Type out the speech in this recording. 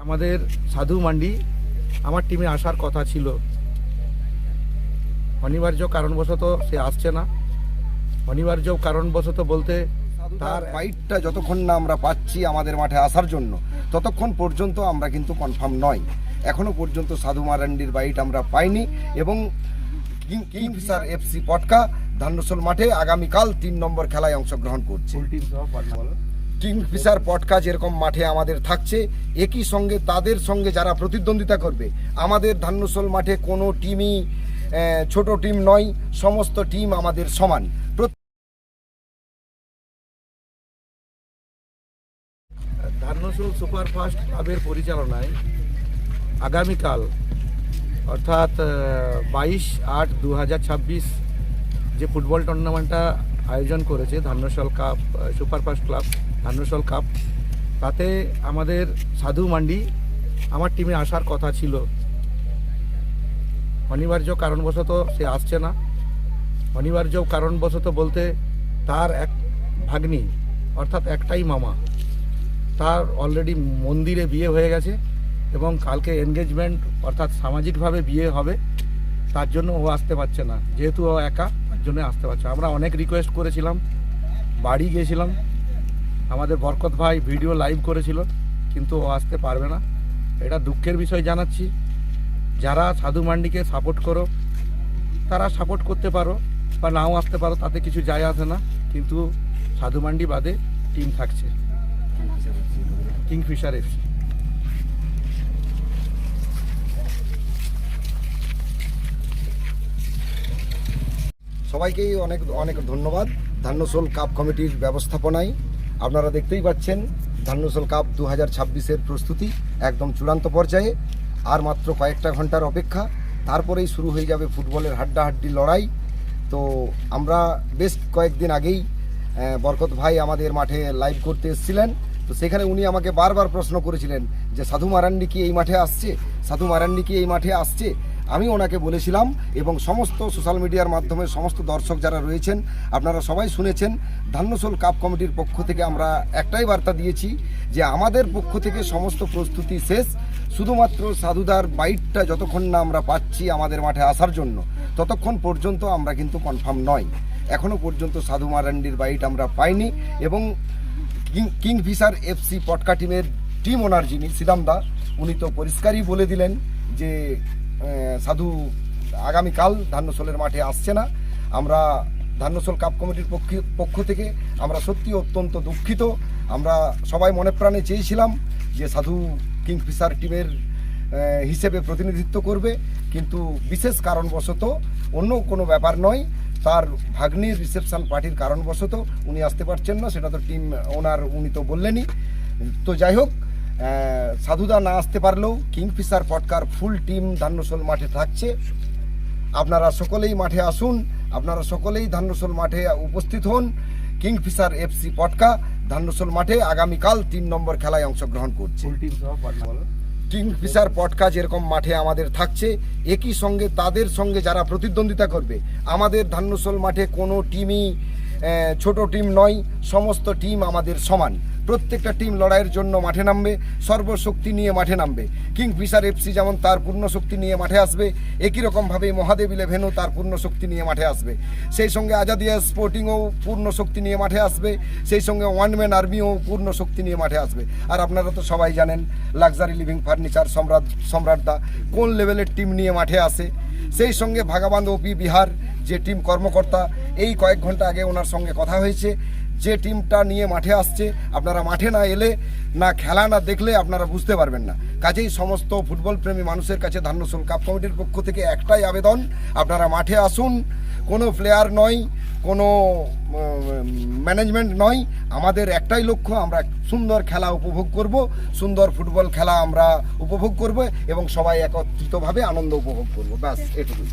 আমাদের সাধু মান্ডি আমার টিমে আসার কথা ছিল, অনিবার্য কারণবশত সে আসছে না। অনিবার্য কারণবশত বলতে তার বাইটটা যতক্ষণ না আমরা পাচ্ছি আমাদের মাঠে আসার জন্য, ততক্ষণ পর্যন্ত আমরা কিন্তু কনফার্ম নয়। এখনো পর্যন্ত সাধু মারান্ডির বাইট আমরা পাইনি এবং কিংফিশার এফসি পটকা ধান্যশোল মাঠে আগামীকাল ৩ নম্বর খেলায় অংশগ্রহণ করছে। কিংফিশার পটকা যেরকম মাঠে আমাদের থাকছে, একই সঙ্গে তাদের সঙ্গে যারা প্রতিদ্বন্দ্বিতা করবে, আমাদের ধান্যশোল মাঠে কোনো টিমই ছোট টিম নয়, সমস্ত টিম আমাদের সমান। ধান্যশোল সুপারফাস্ট ক্লাবের পরিচালনায় আগামীকাল অর্থাৎ 22/8/2026 যে ফুটবল টুর্নামেন্টটা আয়োজন করেছে ধান্যশোল কাপ সুপারফাস্ট ক্লাব ধান্যশোল কাপ, তাতে আমাদের সাধু মান্ডি আমার টিমে আসার কথা ছিল। অনিবার্য কারণবশত সে আসছে না। অনিবার্য কারণবশত বলতে তার এক ভাগ্নি অর্থাৎ একটাই মামা, তার অলরেডি মন্দিরে বিয়ে হয়ে গেছে এবং কালকে এনগেজমেন্ট অর্থাৎ সামাজিকভাবে বিয়ে হবে, তার জন্য ও আসতে পারছে না। যেহেতু ও একা, তার জন্য আসতে পারছে। আমরা অনেক রিকোয়েস্ট করেছিলাম, বাড়ি গিয়েছিলাম, আমাদের বরকত ভাই ভিডিও লাইভ করেছিল, কিন্তু ও আসতে পারবে না। এটা দুঃখের বিষয় জানাচ্ছি। যারা সাধু মান্ডিকে সাপোর্ট করো তারা সাপোর্ট করতে পারো বা নাও আসতে পারো, তাতে কিছু যায় আসে না, কিন্তু সাধু মান্ডি বাদে টিম থাকছে কিংফিশার এফসি। সবাইকেই অনেক অনেক ধন্যবাদ। ধান্যশোল কাপ কমিটির ব্যবস্থাপনায় আপনারা দেখতেই পাচ্ছেন ধান্যশোল কাপ 2026-এর প্রস্তুতি একদম চূড়ান্ত পর্যায়ে। আর মাত্র কয়েকটা ঘন্টার অপেক্ষা, তারপরেই শুরু হয়ে যাবে ফুটবলের হাড্ডাহাড্ডি লড়াই। তো আমরা বেশ কয়েকদিন আগেই বরকত ভাই আমাদের মাঠে লাইভ করতে এসেছিলেন, তো সেখানে উনি আমাকে বারবার প্রশ্ন করেছিলেন যে সাধু মারান্ডি কি এই মাঠে আসছে, সাধু মারান্ডি কি এই মাঠে আসছে। আমি ওনাকে বলেছিলাম এবং সমস্ত সোশ্যাল মিডিয়ার মাধ্যমে সমস্ত দর্শক যারা রয়েছেন আপনারা সবাই শুনেছেন, ধান্যশোল কাপ কমিটির পক্ষ থেকে আমরা একটাই বার্তা দিয়েছি যে আমাদের পক্ষ থেকে সমস্ত প্রস্তুতি শেষ। শুধুমাত্র সাধুদার বাইটটা যতক্ষণ না আমরা পাচ্ছি আমাদের মাঠে আসার জন্য, ততক্ষণ পর্যন্ত আমরা কিন্তু কনফার্ম নয়। এখনও পর্যন্ত সাধু মারান্ডির বাইট আমরা পাইনি এবং কিংফিশার এফসি পটকা টিমের টিম ওনার যিনি সিদামদা, উনি তো পরিষ্কারই বলে দিলেন যে সাধু আগামীকাল ধান্যশোলের মাঠে আসছে না। আমরা ধান্যশোল কাপ কমিটির পক্ষ থেকে আমরা সত্যি অত্যন্ত দুঃখিত। আমরা সবাই মনে প্রাণে চেয়েছিলাম যে সাধু কিংফিশার টিমের হিসেবে প্রতিনিধিত্ব করবে, কিন্তু বিশেষ কারণবশত, অন্য কোনো ব্যাপার নয়, তার ভাগ্নির রিসেপশন পার্টির কারণবশত উনি আসতে পারছেন না। সেটা তো টিম ওনার উনি তো বললেনই। তো যাই হোক, সাধুদা না আসতে পারলেও কিংফিশার পটকার ফুল টিম ধান্যশোল মাঠে থাকছে। আপনারা সকলেই মাঠে আসুন, আপনারা সকলেই ধান্যশোল মাঠে উপস্থিত হন। কিংফিশার এফসি পটকা ধান্যশোল মাঠে আগামীকাল ৩ নম্বর খেলায় অংশগ্রহণ করছে। কিংফিশার পটকা যেরকম মাঠে আমাদের থাকছে, একই সঙ্গে তাদের সঙ্গে যারা প্রতিদ্বন্দ্বিতা করবে, আমাদের ধান্যশোল মাঠে কোনো টিমই ছোট টিম নয়, সমস্ত টিম আমাদের সমান। প্রত্যেকটা টিম লড়াইয়ের জন্য মাঠে নামবে, সর্বশক্তি নিয়ে মাঠে নামবে। কিংফিশার এফসি যেমন তার পূর্ণ শক্তি নিয়ে মাঠে আসবে, একই রকমভাবে মহাদেব ইলেভেনও তার পূর্ণ শক্তি নিয়ে মাঠে আসবে। সেই সঙ্গে আজাদিয়া স্পোর্টিংও পূর্ণ শক্তি নিয়ে মাঠে আসবে, সেই সঙ্গে ওয়ানম্যান আর্মিও পূর্ণ শক্তি নিয়ে মাঠে আসবে। আর আপনারা তো সবাই জানেন লাক্সারি লিভিং ফার্নিচার সম্রাটদা কোন লেভেলের টিম নিয়ে মাঠে আসে। সেই সঙ্গে ভাগাবান্ধ ওপি বিহার যে টিম কর্মকর্তা, এই কয়েক ঘন্টা আগে ওনার সঙ্গে কথা হয়েছে, যে টিমটা নিয়ে মাঠে আসছে, আপনারা মাঠে না এলে, না খেলা না দেখলে আপনারা বুঝতে পারবেন না। কাজেই সমস্ত ফুটবল প্রেমী মানুষের কাছে ধান্যশোল কাপ কমিটির পক্ষ থেকে একটাই আবেদন, আপনারা মাঠে আসুন। কোনো প্লেয়ার নয়, কোনো ম্যানেজমেন্ট নয়, আমাদের একটাই লক্ষ্য, আমরা সুন্দর খেলা উপভোগ করব, সুন্দর ফুটবল খেলা আমরা উপভোগ করব এবং সবাই একত্রিতভাবে আনন্দ উপভোগ করব। ব্যাস এটুকুই।